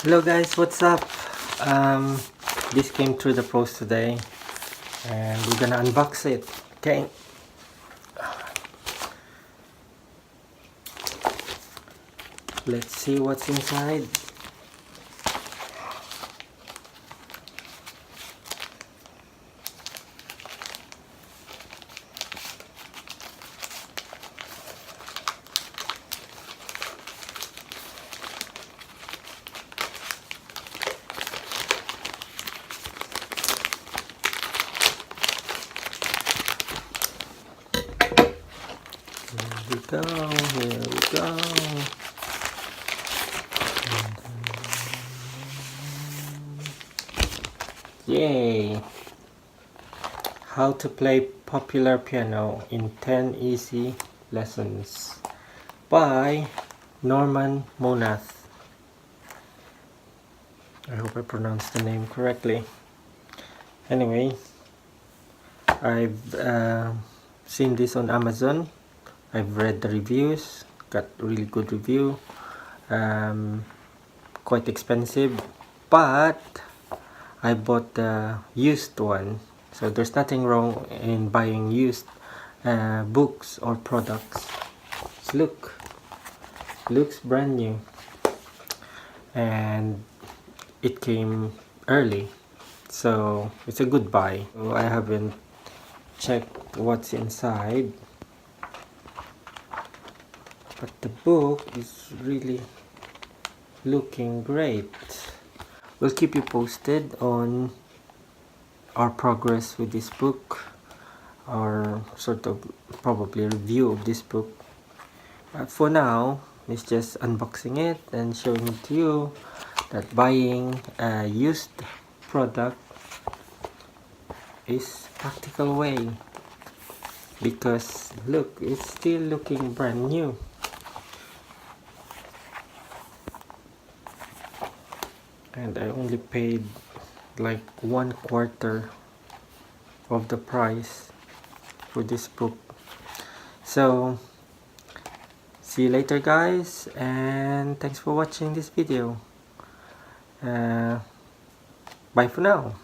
Hello guys, what's up? This came through the post today and we're gonna unbox it. Okay, let's see what's inside. Here we go. Yay! How to play popular piano in 10 easy lessons by Norman Monath. I hope I pronounced the name correctly. Anyway, I've seen this on Amazon. I've read the reviews, got really good review, quite expensive, but I bought the used one, so there's nothing wrong in buying used books or products. So looks brand new, and it came early, so it's a good buy. So I haven't checked what's inside, but the book is really looking great. We'll keep you posted on our progress with this book, or sort of probably review of this book. But for now, it's just unboxing it and showing it to you that buying a used product is practical way, because look, it's still looking brand new. And I only paid like 1/4 of the price for this book. So see you later guys, and thanks for watching this video. Bye for now.